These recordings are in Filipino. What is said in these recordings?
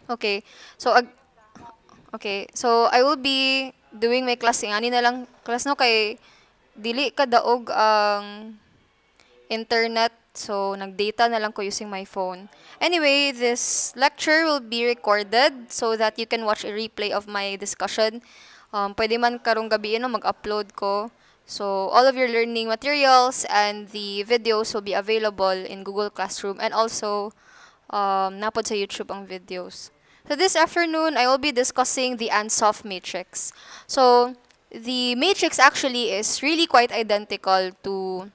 Okay. So, okay. So, I will be doing my class. Ani na lang class no kay dili ka daog ang internet. So, nag-data na lang ko using my phone. Anyway, this lecture will be recorded so that you can watch a replay of my discussion. Pwede man karong gabi no, mag-upload ko. So, all of your learning materials and the videos will be available in Google Classroom and also napod sa YouTube ang videos. So, this afternoon, I will be discussing the Ansoff matrix. So, the matrix actually is really quite identical to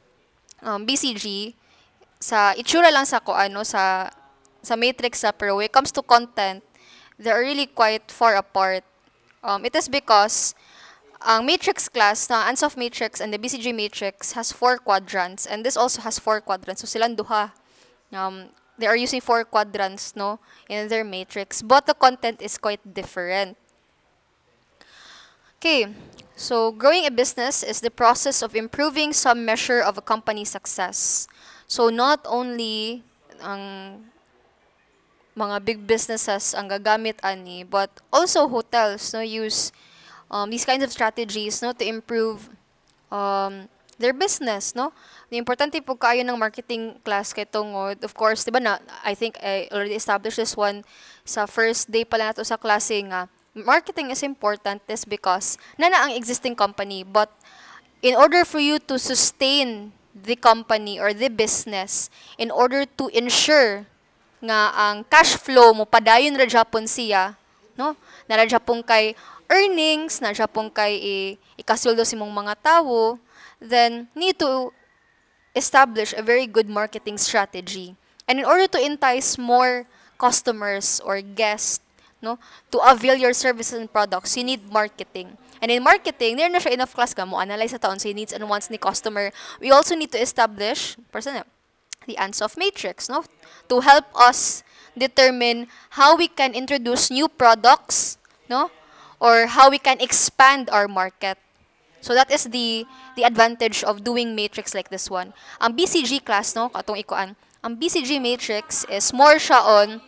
BCG sa itsura lang sa ko ano sa matrix sa pero when it comes to content they are really quite far apart. It is because ang matrix class na Ansoff matrix and the BCG matrix has four quadrants and this also has four quadrants so silang duha they are using four quadrants no in their matrix but the content is quite different. Okay, so growing a business is the process of improving some measure of a company's success. So not only ang mga big businesses ang gagamit ani, but also hotels no use these kinds of strategies no to improve their business no. The importante po kayo ng marketing class kay tungod of course 'di ba na I think I already established this one sa first day pala nato sa klase nga marketing is important is because nana ang existing company but in order for you to sustain the company or the business in order to ensure nga ang cash flow mo padayon ra gyapon siya no na ra gyapon kay earnings na gyapon kay ikasuldo si mong mga tawo then need to establish a very good marketing strategy and in order to entice more customers or guests no to avail your services and products you need marketing. And in marketing, there na siya enough class ka mo analyze sa taon sa needs and wants ni customer. We also need to establish the Ansoff matrix no to help us determine how we can introduce new products no or how we can expand our market. So that is the advantage of doing matrix like this one. Ang BCG class no katong ikuan. Ang BCG matrix is more siya on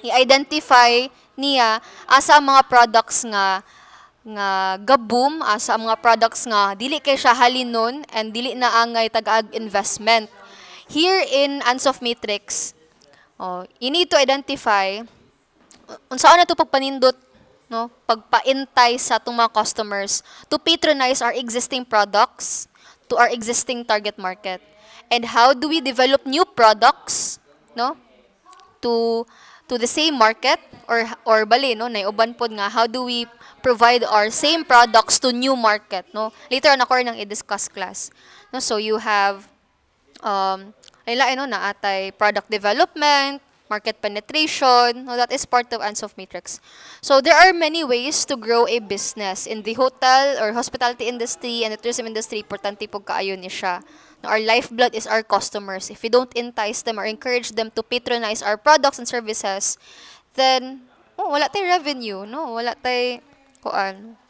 i-identify niya asa ang mga products nga gaboom asa ang mga products nga dili kay siya halinon and dili na angay tag-ag investment. Here in Ansoff matrix, you need to identify unsaon na to pagpanindot no pagpaintay sa atong mga customers to patronize our existing products to our existing target market. And how do we develop new products no to the same market or bali no naiuban pod nga how do we provide our same products to new market no later on ako nang i-discuss class no so you have lain no na atay product development market penetration no that is part of Ansoff matrix. So there are many ways to grow a business in the hotel or hospitality industry and the tourism industry importante pud kaayo ni siya. Our lifeblood is our customers. If we don't entice them or encourage them to patronize our products and services, then wala tay revenue, no? Wala tay kuan.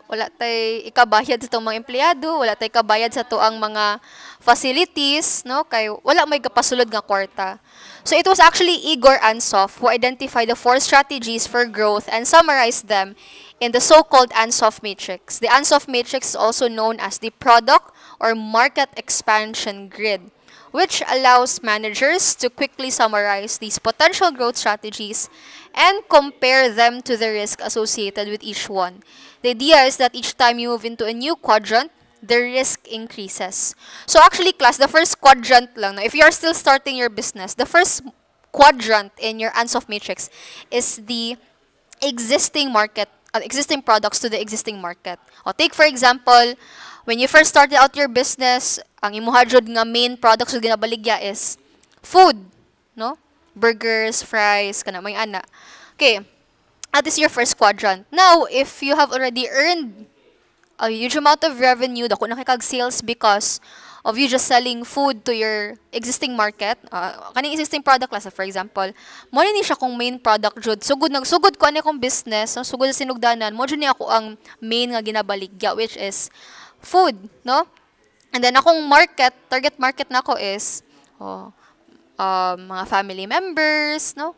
Wala tay ikabayad sa tong mga empleyado, wala tay kabayad sa tuang mga facilities, no? Kay wala may kapasulod nga kwarta. So it was actually Igor Ansoff who identified the four strategies for growth and summarized them in the so-called Ansoff matrix. The Ansoff matrix is also known as the product or market expansion grid, which allows managers to quickly summarize these potential growth strategies and compare them to the risk associated with each one. The idea is that each time you move into a new quadrant, the risk increases. So actually, class, the first quadrant lang, no, if you are still starting your business, the first quadrant in your Ansoff matrix is the existing market, existing products to the existing market. O, take for example, when you first started out your business, ang imuha jud nga main products na ginabaligya is food, no? Burgers, fries, kana may ana. Okay, that is your first quadrant. Now, if you have already earned a huge amount of revenue, dako na kay kag sales because of you just selling food to your existing market, kaning existing product class, for example, mo ni siya kung main product jud. Sugod ko ani kong business, no? Sugod sa sinugdanan, mo jud ni ako ang main nga ginabaligya which is food, no? And then akong market, target market nako is mga family members, no?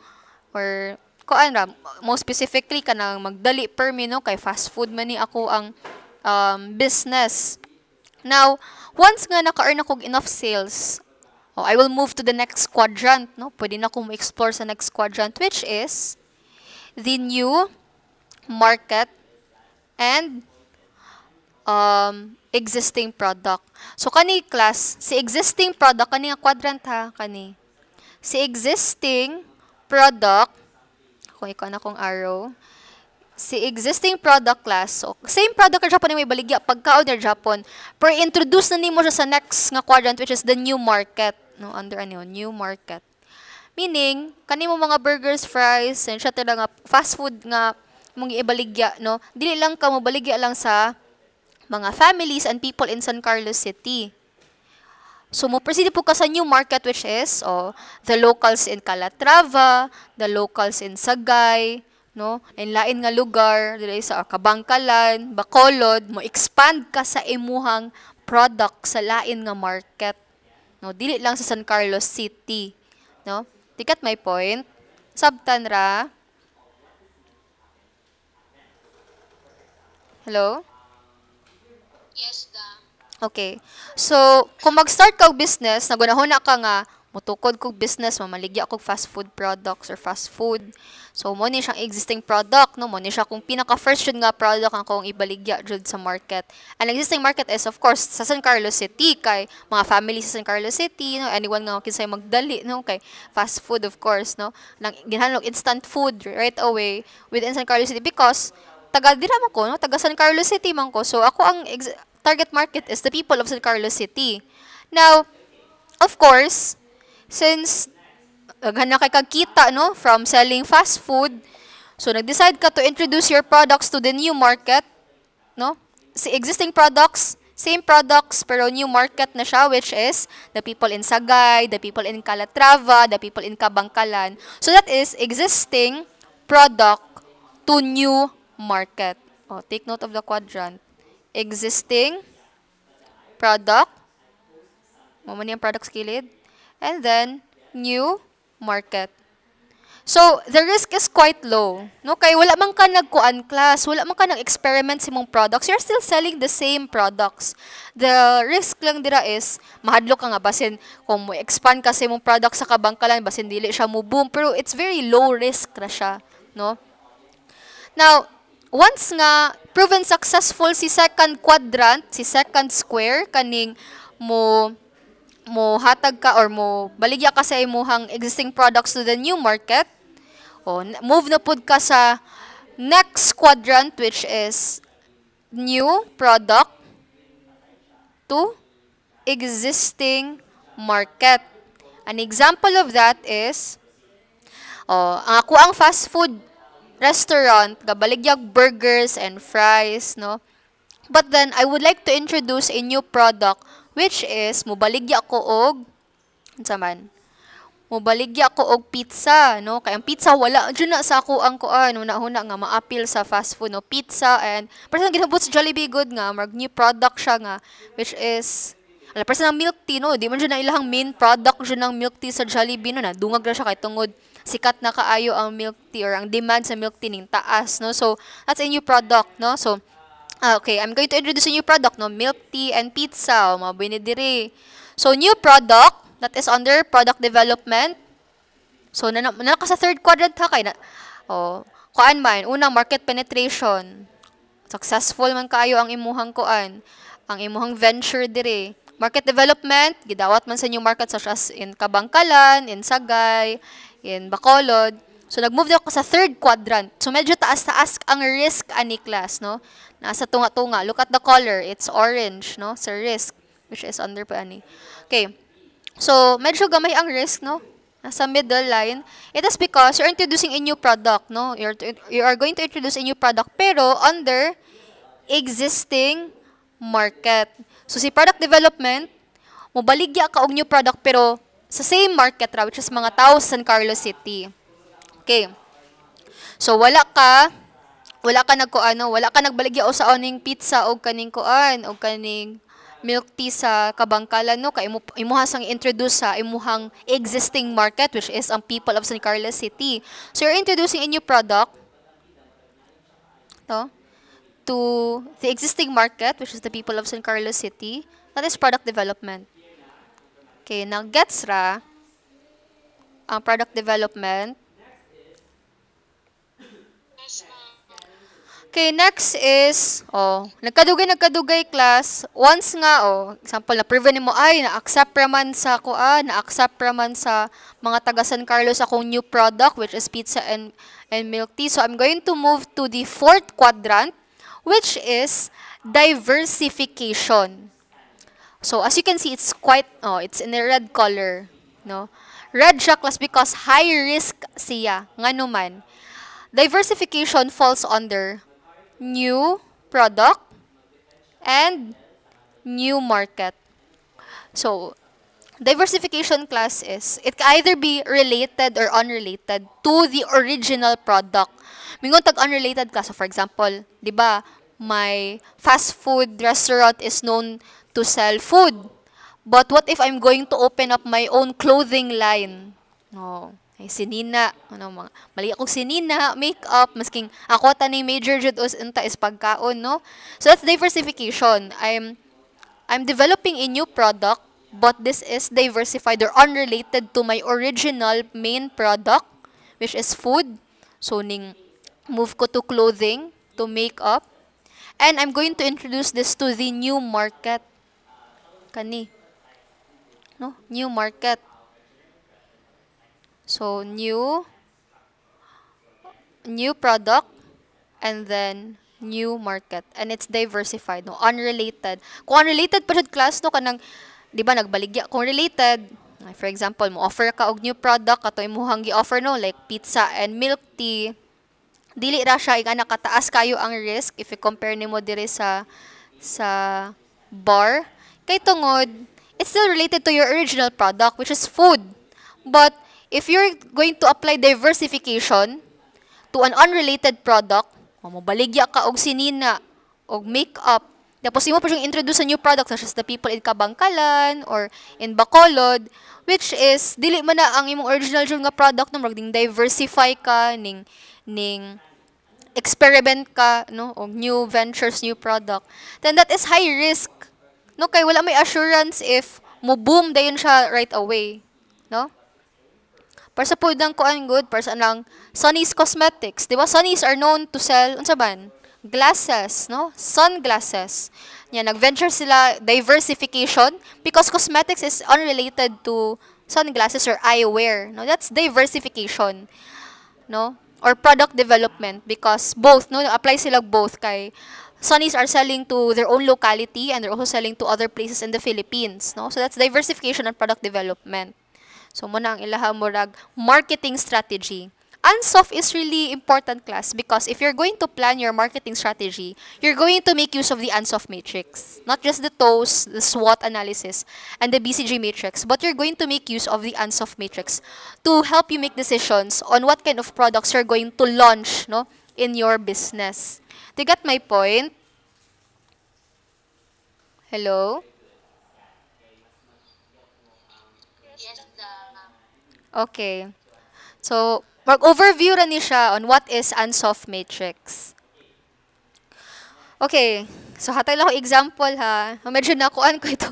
or kuan ra mo specifically kanang magdali per me, no, kay fast food man ni ako ang business. Now, once nga naka-earn ako enough sales, I will move to the next quadrant, no? Pwede na akong explore sa next quadrant, which is the new market and existing product. So, kani class, si existing product, kani nga quadrant ha, kani. Si existing product, kung ikaw na kong arrow, si existing product class, so same product ka Japon may baligya pagka-order Japon, pero introduce na nimo siya sa next nga quadrant, which is the new market, no, under ano, new market. Meaning, kanimo mga burgers, fries, and siya nga fast food nga mong ibaligya, no, dili lang ka mo baligya lang sa mga families and people in San Carlos City. So, mo proceed po ka sa new market, which is the locals in Calatrava, the locals in Sagay, no, and lain nga lugar dili sa Kabangkalan, Bacolod, mo expand ka sa imuhang product sa lain nga market, no, dili lang sa San Carlos City, no. Tikat my point. Sabtan ra. Hello? Okay. So, kung mag-start kag business, nagunahuna ka nga, mutukod kog business, mamaligya kog fast food products or fast food. So, mo ni siyang existing product, no? Mo ni siya kung pinaka-first yun nga product ang kong ibaligya jud sa market. Ang existing market is, of course, sa San Carlos City, kay mga family sa San Carlos City, no? Anyone nga kinsay magdali, no? Kay fast food, of course, no? Nang ginhanong instant food right away within San Carlos City because taga dira man ko, no? Taga San Carlos City man ko. So, ako ang target market is the people of San Carlos City. Now, of course, since na kay kagkita, no, from selling fast food, so nag-decide ka to introduce your products to the new market, no? Si existing products, same products, pero new market na siya, which is the people in Sagay, the people in Calatrava, the people in Kabangkalan. So that is existing product to new market. Take note of the quadrant. Existing product, mo man yung product skilled, and then new market. So, the risk is quite low. No? Kaya wala man ka nagkuan class, wala man ka nag-experiment sa mong products, you're still selling the same products. The risk lang dira is, mahadlo ka nga, basin, kung mo expand ka sa mong product sa Kabangkalan, basin dili siya mo boom, pero it's very low risk na siya. No? Now, once nga proven successful si second quadrant, si second square, kaning mo hatag ka or mo baligya ka sa imuhang existing products to the new market, move na pud ka sa next quadrant, which is new product to existing market. An example of that is, ako ang fast food restaurant, gabaligyag burgers and fries, no? But then, I would like to introduce a new product, which is, mubaligya ko og, mubaligya ko og pizza, no? Kaya ang pizza, wala dyan na sa ako ang kuan, una-una nga, ma-appeal sa fast food, no? Pizza, and, person ginabot sa Jollibee good nga, mag new product siya nga, which is, person ng milk tea, no? Di man dyan na ilahang main product dyan ng milk tea sa Jollibee, no? Na, dungag na siya kay tungod sikat na kaayo ang milk tea or ang demand sa milk tea ning taas, no? So, that's a new product, no? So, okay, I'm going to introduce a new product, no? Milk tea and pizza, mga dire. So, new product, that is under product development. So, ka sa third quadrant ha, kay na, kuan man, unang market penetration. Successful man kaayo ang imuhang kuan, ang imuhang venture dire. Market development, gidawat man sa new market such as in Kabangkalan, in Sagay, in Bacolod. So, nag-move na ako sa third quadrant. So, medyo taas-taas ang risk ani class, no? Nasa tunga-tunga. Look at the color. It's orange, no? Sa risk, which is under pa ani. Okay. So, medyo gamay ang risk, no? Nasa middle line. It is because you're introducing a new product, no? You are going to introduce a new product, pero under existing market. So, si product development, mobaligya ka og new product, pero sa same market ra, which is mga tao sa San Carlos City. Okay. So, wala ka nagbaligya o sa oning pizza o kaning kuan o kaning milk tea sa kabangkalan no kay imuha sang introduce sa imuhang existing market which is ang people of San Carlos City. So you're introducing a new product no to the existing market which is the people of San Carlos City. That is product development. Okay, now gets ra ang product development. Okay, next is, nagkadugay class. Once nga, example, na-proven mo, ay, na-accept raman sa na-accept raman sa mga taga San Carlos akong new product, which is pizza and milk tea. So, I'm going to move to the fourth quadrant, which is diversification. So, as you can see, it's it's in a red color. No? Red siya class because high risk siya. Nga naman. Diversification falls under new product and new market. So, diversification class is, it can either be related or unrelated to the original product. Mingon tag unrelated class. So, for example, di ba, my fast food restaurant is known to sell food. But what if I'm going to open up my own clothing line? No. Ay, sinina, mga, mali akong sinina, makeup, masking ako tanay major jud unta is pagkaon, no? So that's diversification. I'm developing a new product, but this is diversified or unrelated to my original main product, which is food. So ning move ko to clothing, to makeup, and I'm going to introduce this to the new market. Kani. No? New market. So, new product and then new market. And it's diversified, no? Unrelated. Kung unrelated pa siya class, no? Kanang, di ba, nagbaligya. Kung related, for example, mo offer ka og new product, kato imuhang gi-offer, no? Like pizza and milk tea. Dili ra siya, ika nakataas kayo ang risk if you compare nimo dire sa bar. Kay tungod, it's still related to your original product, which is food. But, if you're going to apply diversification to an unrelated product, mabaligya ka og sinina, og makeup, tapos imo pa siyang introduce a new product such as the people in Kabangkalan or in Bacolod, which is, dili man na ang imong original jud nga product, no, magding diversify ka, ning experiment ka, no, og new ventures, new product, then that is high risk. No, kay wala may assurance if mo boom dayon siya right away. No? Para sa pudang kuan good, para sa anang Sunny's Cosmetics. Di ba? Sunny's are known to sell, unsa ban? Glasses, no? Sunglasses. Yan, nag-venture sila, diversification, because cosmetics is unrelated to sunglasses or eyewear. No? That's diversification. No? Or product development, because both, no? Apply sila both kay Sunny's are selling to their own locality and they're also selling to other places in the Philippines. No? So that's diversification and product development. So, muna ang ilaha murag marketing strategy. Ansoff is really important class because if you're going to plan your marketing strategy, you're going to make use of the Ansoff matrix. Not just the TOES, the SWOT analysis, and the BCG matrix, but you're going to make use of the Ansoff matrix to help you make decisions on what kind of products you're going to launch, no, in your business. Do you get my point? Hello? Okay. So, mag-overview ra ni siya on what is Ansoff matrix. Okay. So, hatay lang ko example ha. Medyo nakuan ko ito.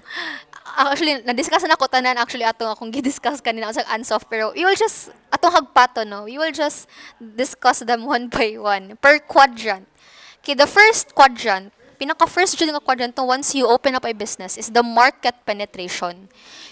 Actually, na-discuss na ko tanan actually atong akong gi-discuss kanina sa Ansoff, pero we will just atong hagpato, no. We will just discuss them one by one per quadrant. Okay, the first quadrant, pinaka-first jud nga quadrant to once you open up a business is the market penetration.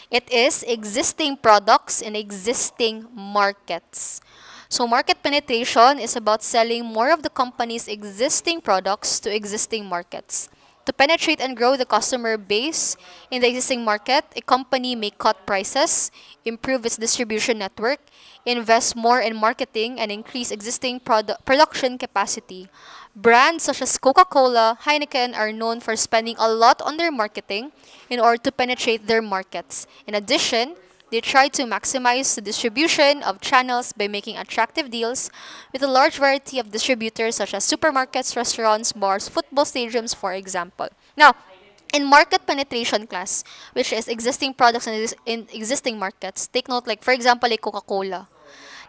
It is existing products in existing markets. So market penetration is about selling more of the company's existing products to existing markets. To penetrate and grow the customer base in the existing market, a company may cut prices, improve its distribution network, invest more in marketing, and increase existing production capacity. Brands such as Coca-Cola, Heineken are known for spending a lot on their marketing in order to penetrate their markets. In addition, they try to maximize the distribution of channels by making attractive deals with a large variety of distributors such as supermarkets, restaurants, bars, football stadiums, for example. Now, In market penetration class, which is existing products in existing markets, take note like for example like Coca-Cola.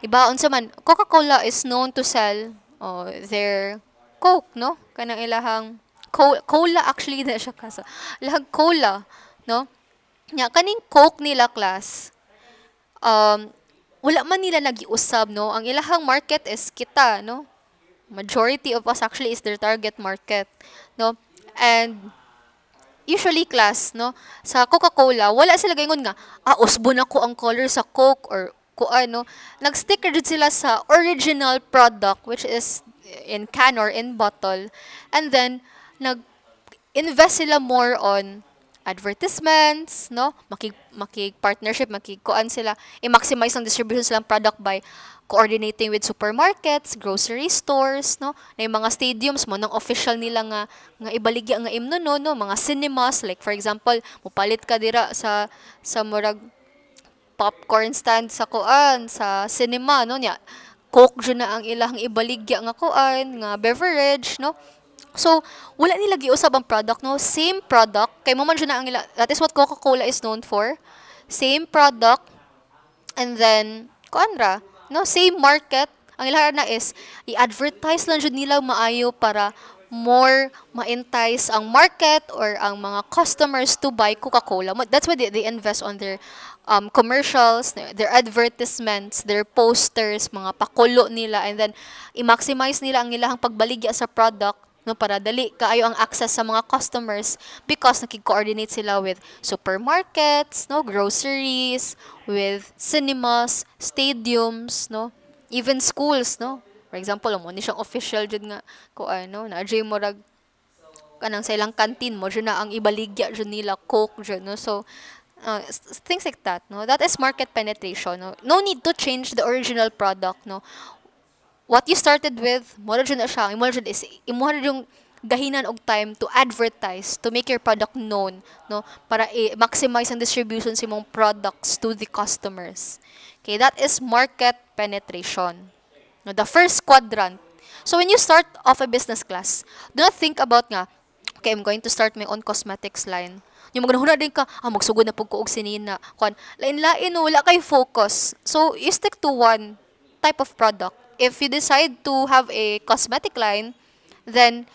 Diba unsa man Coca-Cola is known to sell their Coke, no? Kanang ilahang cola actually na siya kaso. Ilahang cola, no? Nya kaning Coke nila class, um wala man nila nagiusab, no? Ang ilahang market is kita, no? Majority of us actually is their target market, no? And usually class, no, sa Coca-Cola, wala sila gayon nga, usbo na ko ang color sa Coke or ano. Nag-stick jud sila sa original product, which is in can or in bottle. And then, nag-invest sila more on advertisements, no? Makig-partnership, makig-kuan sila, i-maximize ang distribution silang product by coordinating with supermarkets, grocery stores, no? Na yung mga stadiums mo nang official nila nga ibaligya nga imno no, mga cinemas like for example, mupalit ka dira sa murag popcorn stand sa kuan sa cinema no nya. Coke jud na ang ilang ibaligya nga kuan, nga beverage, no? So, wala nila giusab ang product, no? Same product. Kay mo man jud na ang ila. That is what Coca-Cola is known for. Same product. And then, kuan no? Same market. Ang ila na is, i-advertise lang jud nila maayo para more ma-entice ang market or ang mga customers to buy Coca-Cola. That's why they invest on their commercials, their advertisements, their posters, mga pakulo nila, and then i-maximize nila ang ilang pagbaligya sa product, no, para dali kaayo ang access sa mga customers because nakig-coordinate sila with supermarkets, no, groceries, with cinemas, stadiums, no, even schools, no. For example, mo ni siyang official jud nga ko ano, na jay mo rag kanang sa ilang canteen mo jud na ang ibaligya jud nila Coke jud, no. So things like that, no. That is market penetration, no. No need to change the original product, no. What you started with, mo jud na siya, mo jud is imo yung gahinan og time to advertise, to make your product known, no, para i-maximize ang distribution sa imong products to the customers. Okay, that is market penetration. No, the first quadrant. So when you start off a business class, do not think about nga, okay, I'm going to start my own cosmetics line. Yung magunahuna din ka, magsugod na pug ko og sinina. Kuan, lain-lain no, wala kay focus. So you stick to one type of product. If you decide to have a cosmetic line, then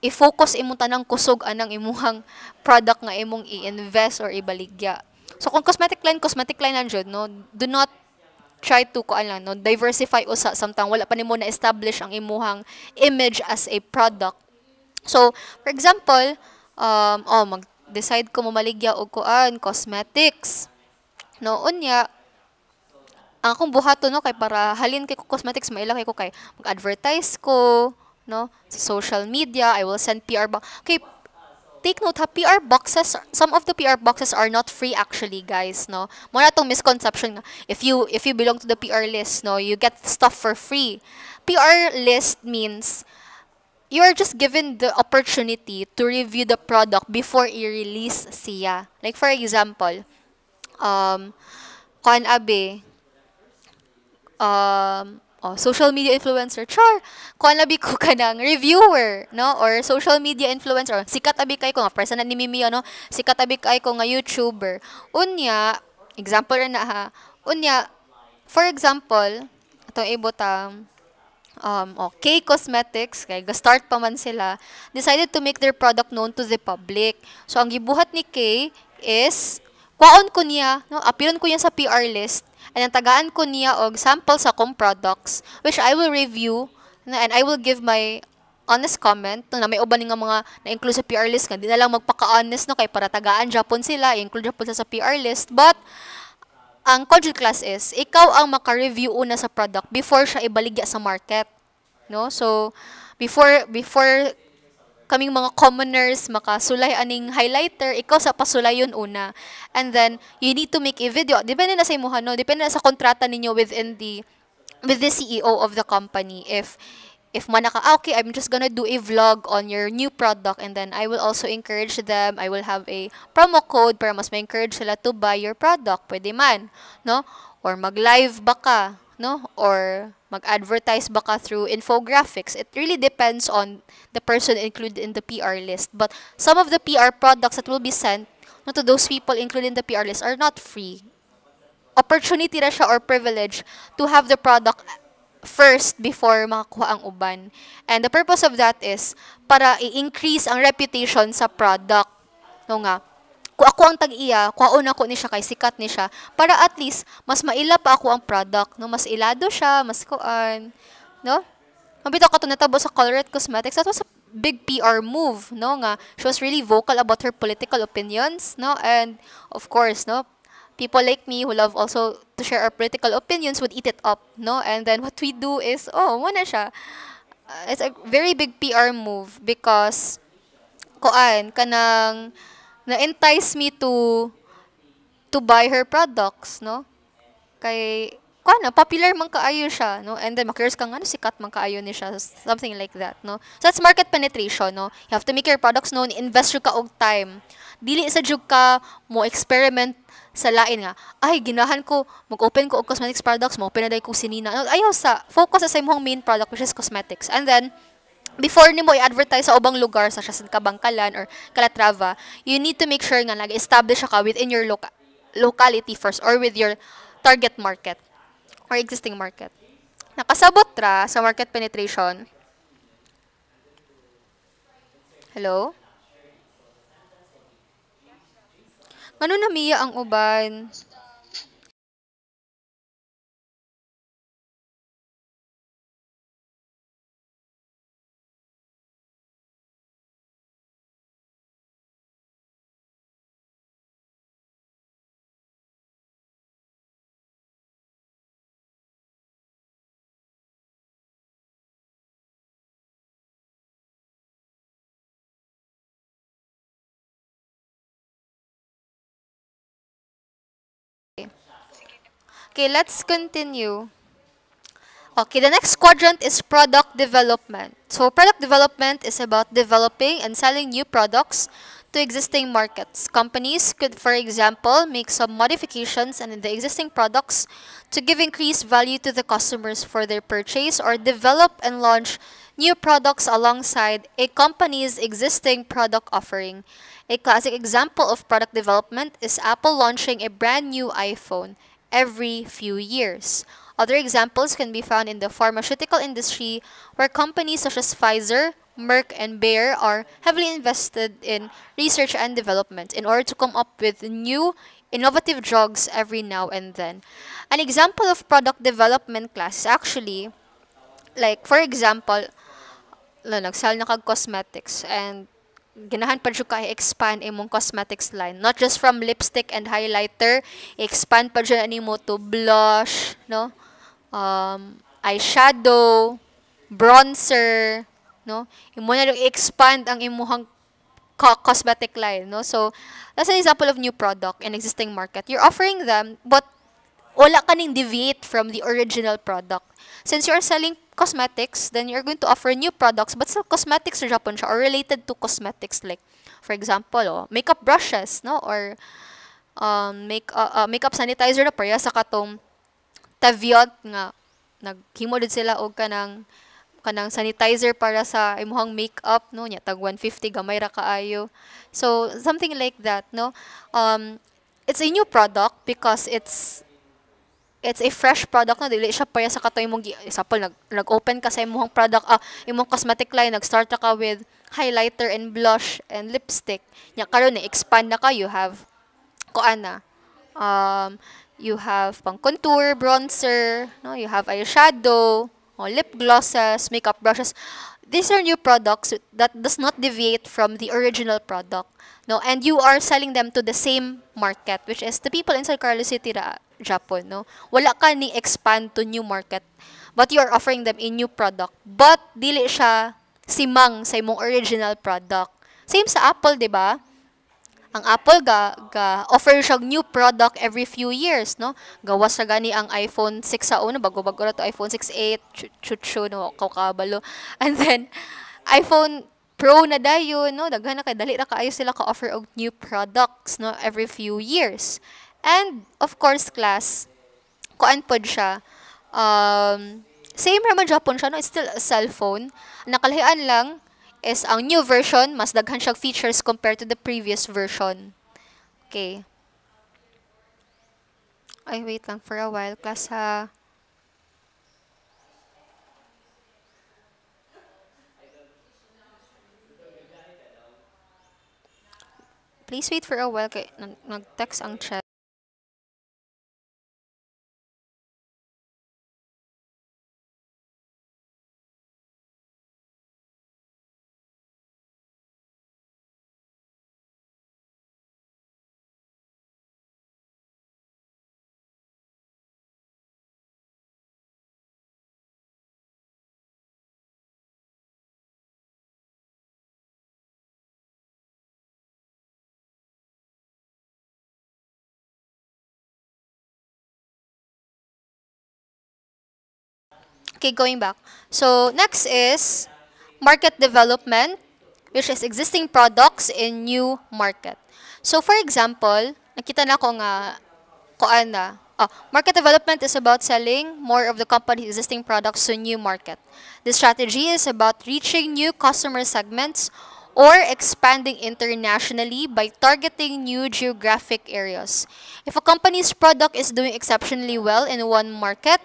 i-focus imong tanang kusog anang imuhang product nga imong i-invest or ibaligya. So kung cosmetic line lang jud, no, do not try to kuan lang, no, diversify usa samtang wala pa nimo na establish ang imuhang image as a product. So for example, mag-decide ko mamaligya og kuan cosmetics, no, unya ang akong buhaton, no, kay para halin kay ko cosmetics maila kay ko kay mag-advertise ko, no, sa social media. I will send PR box. Okay, take note ha, PR boxes, some of the PR boxes are not free actually, guys, no. Mo na tong misconception nga if you belong to the PR list, no, you get stuff for free. PR list means you are just given the opportunity to review the product before i-release siya. Like for example, kuan abi social media influencer, char, kuan labi ko kanang reviewer, no, or social media influencer, or sikat abi kay ko nga person na ni Mimi, no, sikat abi kay ko nga YouTuber. Unya, example ra na ha. Unya, for example, atong ibutang K Cosmetics, kay ga-start pa man sila, decided to make their product known to the public. So ang gibuhat ni K is kwaon ko niya, no, appearon ko niya sa PR list, and tagaan ko niya og sample sa akong products which I will review, and I will give my honest comment, no, na may uban nga mga na-include sa PR list nga di na lang magpaka-honest, no, kay para tagaan Japon sila, i-include Japon sa PR list. But ang conjugate class is ikaw ang maka-review una sa product before siya ibaligya sa market, no. So before kaming mga commoners makasulay aning highlighter, ikaw sa pasulayon una, and then you need to make a video. Depende na sa imuha, no, depende na sa kontrata ninyo with the CEO of the company. If man naka, okay, I'm just gonna do a vlog on your new product, and then I will also encourage them, I will have a promo code para mas ma-encourage sila to buy your product, pwede man, no, or mag-live ba ka, no? Or mag-advertise baka through infographics. It really depends on the person included in the PR list. But some of the PR products that will be sent, no, to those people included in the PR list are not free. Opportunity na siya or privilege to have the product first before makakuha ang uban. And the purpose of that is para i-increase ang reputation sa product. No nga. Kung ako ang tag-iya, kuhaon ako ni siya kay sikat ni siya, para at least mas maila pa ako ang product, no? Mas ilado siya, mas kuan, no? Mabitaw ka to natabo sa Colorette Cosmetics. That was a big PR move, no? Nga she was really vocal about her political opinions, no? And of course, no, people like me who love also to share our political opinions would eat it up, no? And then what we do is, oh, mo na siya. It's a very big PR move because kuan kanang na-entice me to buy her products, no? Kay kuan popular man kaayo siya, no? And then makers ka nga no, sikat man kaayo ni siya, something like that, no? So that's market penetration, no? You have to make your products known, invest jud ka og time. Dili sa jud ka mo experiment sa lain nga. Ay ginahan ko mag-open ko og cosmetics products, mo open na day ko sinina. No, ayaw sa focus sa imong main product which is cosmetics. And then before nimo i-advertise sa ubang lugar sa Kabangkalan or Calatrava, you need to make sure nga nag-establish ka within your locality first or with your target market or existing market. Nakasabot ra sa market penetration. Hello? Ngano namiya ang uban? Okay, let's continue. Okay, the next quadrant is product development. So product development is about developing and selling new products to existing markets. Companies could, for example, make some modifications in the existing products to give increased value to the customers for their purchase or develop and launch new products alongside a company's existing product offering. A classic example of product development is Apple launching a brand new iPhone every few years. Other examples can be found in the pharmaceutical industry, where companies such as Pfizer, Merck, and Bayer are heavily invested in research and development in order to come up with new, innovative drugs every now and then. An example of product development class is actually, like, for example, nagsal na kag cosmetics and ganahan pa jud ka expand imong cosmetics line, not just from lipstick and highlighter, expand pa jud nimo to blush, no, eyeshadow, bronzer, no, imo na expand ang imong cosmetic line, no. So that's an example of new product in existing market. You're offering them, but wala ka ning deviate from the original product. Since you're selling cosmetics, then you're going to offer new products, but still cosmetics sa Japan siya or related to cosmetics, like for example, makeup brushes, no, or makeup sanitizer na pareha sa katong Taviot nga naghimo din sila og kanang sanitizer para sa imong makeup, no, nya tag 150 gamay ra kaayo. So something like that, no. It's a new product because it's a fresh product na dili siya pareha sa kato imong example nag-open ka sa imong product, imong cosmetic line, nag-start ka with highlighter and blush and lipstick, nya karon na expand na ka, you have kuan na, you have pang contour, bronzer, no, you have eyeshadow, lip glosses, makeup brushes. These are new products that does not deviate from the original product, no, and you are selling them to the same market, which is the people inside Carlos City, Japan, no. Wala ka ni expand to new market, but you are offering them a new product, but dili siya simang sa imong original product. Same sa Apple, di ba? Ang Apple ga offer siya new product every few years, no. Gawas sa gani ang iPhone 6 sa una, bago-bago na to iPhone 6, 8, chuchu, no, kakabalo. And then iPhone Pro na dayon, no, daghan na kay dali ra kaayo sila ka-offer og new products, no, every few years. And of course, class, kuan pod siya, Same raman Japon siya, no? It's still a cellphone. Nakalahian lang is ang new version, mas daghan siyang features compared to the previous version. Okay. Ay, wait lang for a while, class ha. Please wait for a while kay nag-text ang chat. Okay, going back. So, next is market development, which is existing products in new market. So, for example, nakita na ko nga, kuan na, market development is about selling more of the company's existing products to new market. The strategy is about reaching new customer segments or expanding internationally by targeting new geographic areas. If a company's product is doing exceptionally well in one market,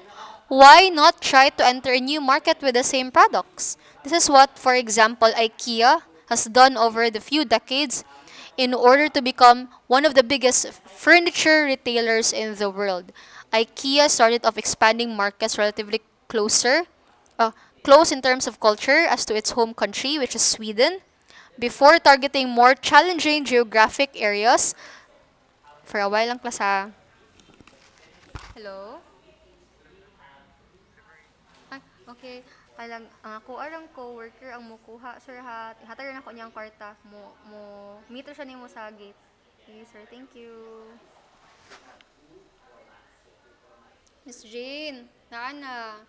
why not try to enter a new market with the same products? This is what, for example, IKEA has done over the few decades in order to become one of the biggest furniture retailers in the world. IKEA started off expanding markets relatively uh, close in terms of culture as to its home country, which is Sweden, before targeting more challenging geographic areas. For a while lang class ha. Hello? Ay, okay. Alang, ako arang co-worker ang mukuha. Sir, hatagan ako niyang kwarta. Meter siya nimo sa gate. Okay, sir. Thank you. Miss Jane, naana.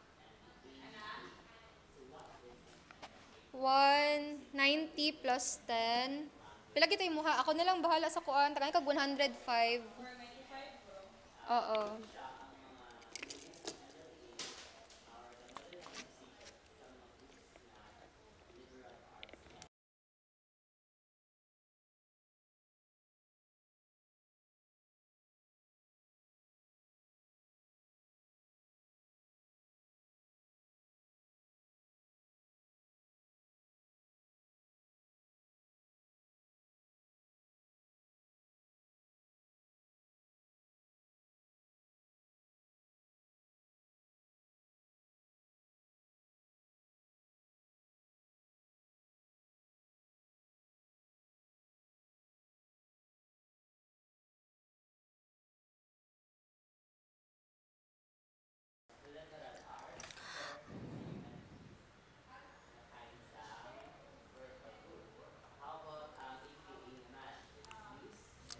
190 plus 10. Pila kita yung muha? Ako na lang bahala sa kuan. Takan kag 105. Oo.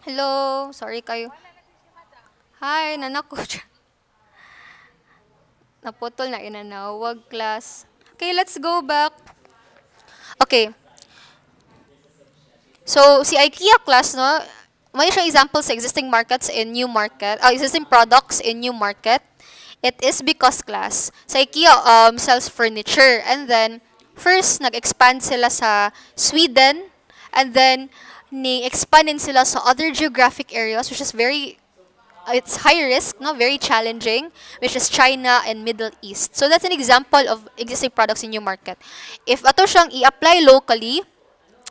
Hello, sorry kayo. Hi, nanak ko. Naputol na inanawag class. Okay, let's go back. Okay. So, si IKEA class, no, may siyang example sa existing markets in new market, existing products in new market. It is because class, sa IKEA sells furniture and then first nag-expand sila sa Sweden and then ni-expandin sila sa other geographic areas which is very it's high risk, no, very challenging, which is China and Middle East. So that's an example of existing products in new market. If ato siyang i-apply locally,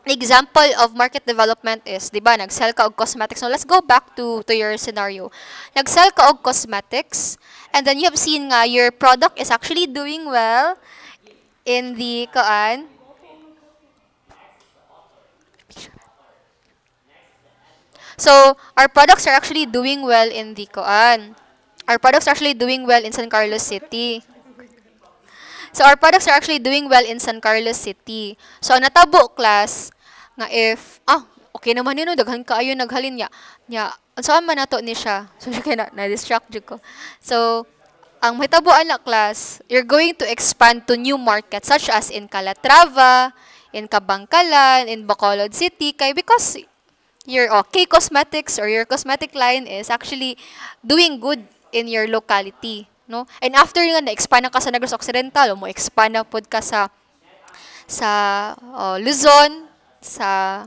example of market development is, di ba, nag-sell ka og cosmetics. So let's go back to your scenario. Nag-sell ka og cosmetics, and then you have seen nga your product is actually doing well in the kaan. So our products are actually doing well in the kaan. Our products are actually doing well in San Carlos City. So our products are actually doing well in San Carlos City. So natabo class nga if okay naman yun, no, daghan kaayo naghalin niya. Nya saan man nato ni siya. So kay na distract jud ko. So ang mahitabuan na class, you're going to expand to new markets such as in Calatrava, in Kabangkalan, in Bacolod City kay because your K Cosmetics or your cosmetic line is actually doing good in your locality. no? And after nga na-expand na ka sa Negros Occidental, mo expand na pod ka sa Luzon, sa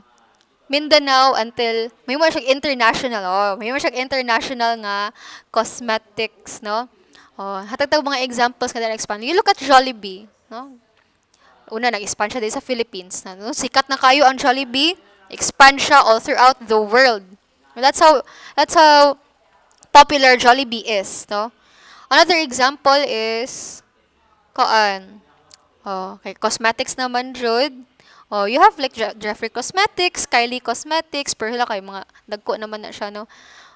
Mindanao until may mo siyang international. Oh, may mo siyang international nga cosmetics, no? Oh, hatag tag mga examples kada expand. You look at Jollibee, no? Una nag-expand siya dito sa Philippines, no? Sikat na kayo ang Jollibee, expand siya all throughout the world. That's how popular Jollibee is, no? Another example is kaan. Oh, kay cosmetics naman jud. Oh, you have like Jeffrey Cosmetics, Kylie Cosmetics, pero wala kay mga dagko naman na siya, no.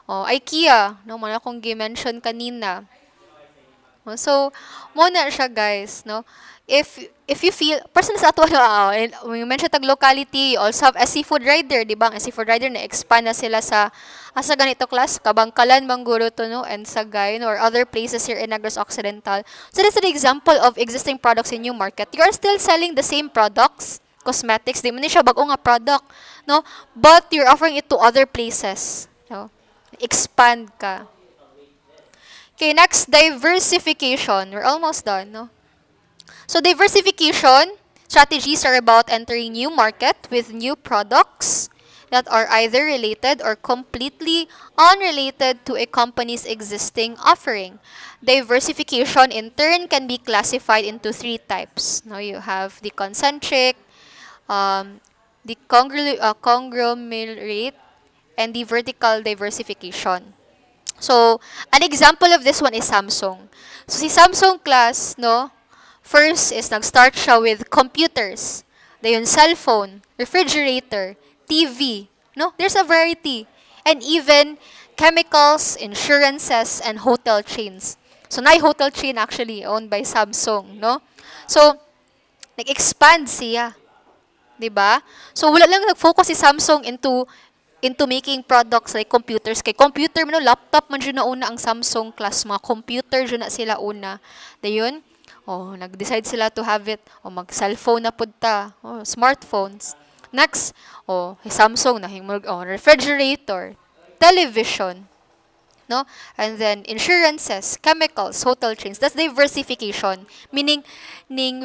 Oh, IKEA, no, man akong gi-mention kanina. Oh, so, mo na siya guys, no. If you feel person sa ato na when you mention tag locality, you also have a seafood rider, di ba? Ang seafood rider na expand na sila sa asa ganito class, Kabangkalan, Mangguro to, no, and Sagay, no, or other places here in Negros Occidental. So that's an example of existing products in new market. You are still selling the same products, cosmetics, di man ni siya bago nga product, no? But you're offering it to other places, no? Expand ka. Okay, next, diversification. We're almost done, no? So diversification strategies are about entering new market with new products that are either related or completely unrelated to a company's existing offering. Diversification in turn can be classified into three types. Now you have the concentric, the conglomerate, and the vertical diversification. So, an example of this one is Samsung. So, si Samsung class, no, first is nag-start siya with computers. Dayon cellphone, refrigerator, TV. No, there's a variety. And even chemicals, insurances, and hotel chains. So, na hotel chain actually owned by Samsung, no? So, nag-expand siya. 'Di ba? So, wala lang nag-focus si Samsung into making products like computers. Kay computer man, laptop man dyan na una ang Samsung class. Mga computer dyan na sila una. Dayon, nag-decide sila to have it. Mag-cellphone na punta. Smartphones. Next, Samsung na refrigerator, television, no? And then insurances, chemicals, hotel chains. That's diversification. Meaning,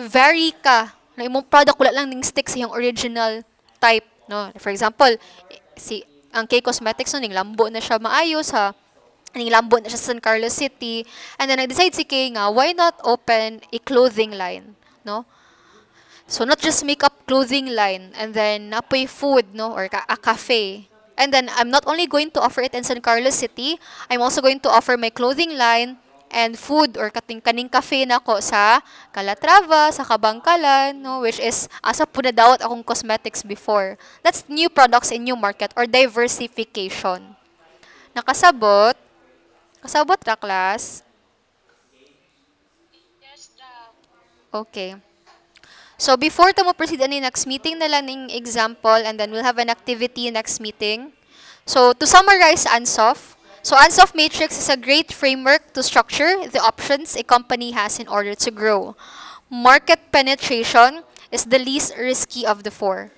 vary ka. Na imong product wala lang ning stick sa iyong original type, no? For example, ang K-Cosmetics no, ning lambo na siya maayos ha. Ning lambo na siya sa San Carlos City. And then nag-decide si Kay nga, why not open a clothing line, no? So not just makeup clothing line and then napoy food, no, or a cafe. And then I'm not only going to offer it in San Carlos City, I'm also going to offer my clothing line and food or kaning cafe na ko sa Calatrava, sa Kabangkalan, no, which is asa po na dawat akong cosmetics before. That's new products in new market or diversification. Nakasabot? Kasabot ra class? Okay. So before ta mo proceed ani next meeting na lang ning example and then we'll have an activity next meeting. So to summarize Ansoff, so Ansoff Matrix is a great framework to structure the options a company has in order to grow. Market penetration is the least risky of the four.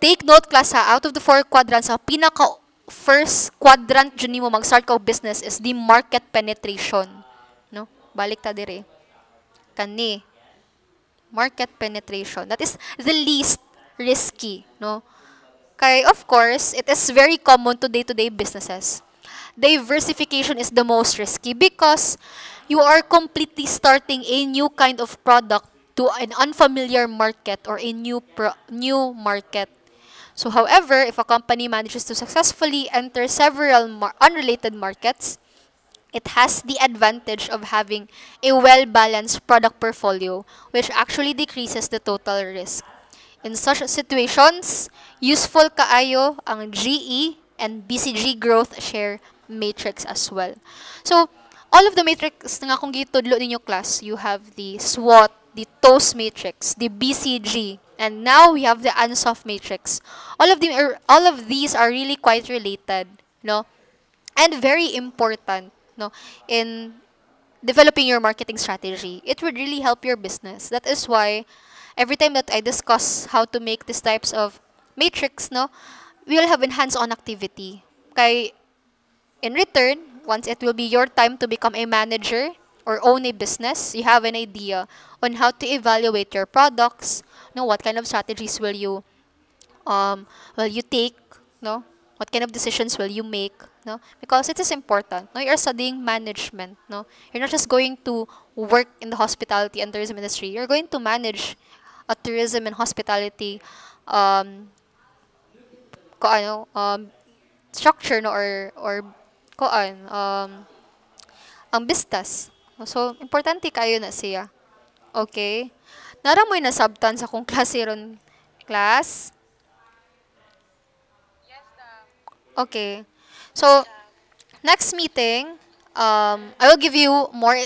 Take note class ha, out of the four quadrants, sa pinaka first quadrant dyan mo mag-start ka business is the market penetration. No? Balik ta dire. Kani. Market penetration. That is the least risky. No? Kaya of course, it is very common to day-to-day businesses. Diversification is the most risky because you are completely starting a new kind of product to an unfamiliar market or a new market. So however, if a company manages to successfully enter several unrelated markets, it has the advantage of having a well-balanced product portfolio, which actually decreases the total risk. In such situations, useful kaayo ang GE and BCG growth share matrix as well. So, all of the matrix na akong gitudlo ninyo class, you have the SWOT, the TOAST matrix, the BCG, and now we have the Ansoff matrix. All of these are really quite related, no? And very important, no, in developing your marketing strategy. It would really help your business. That is why every time that I discuss how to make these types of matrix, no, we will have a hands-on activity. Kay in return, once it will be your time to become a manager or own a business, you have an idea on how to evaluate your products, what kind of strategies um, will you take, no? What kind of decisions will you make, no? Because it is important. No, you're studying management, no? You're not just going to work in the hospitality and tourism industry. You're going to manage a tourism and hospitality um, structure, no, or ang business. So importante kayo na siya. Okay? Nara mo'y nasabtan sa kong klase ron class. Okay. So, next meeting, I will give you more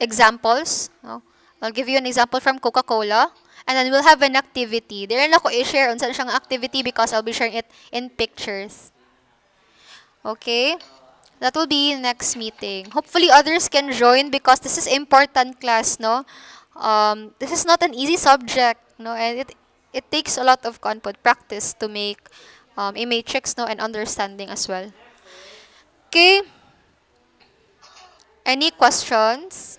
examples. No? I'll give you an example from Coca-Cola. And then we'll have an activity. Dire na ko i-share on saan siyang activity because I'll be sharing it in pictures. Okay? That will be next meeting. Hopefully others can join because this is important class, no? This is not an easy subject, no? And it takes a lot of confident practice to make a matrix, no, and understanding as well. Okay? Any questions?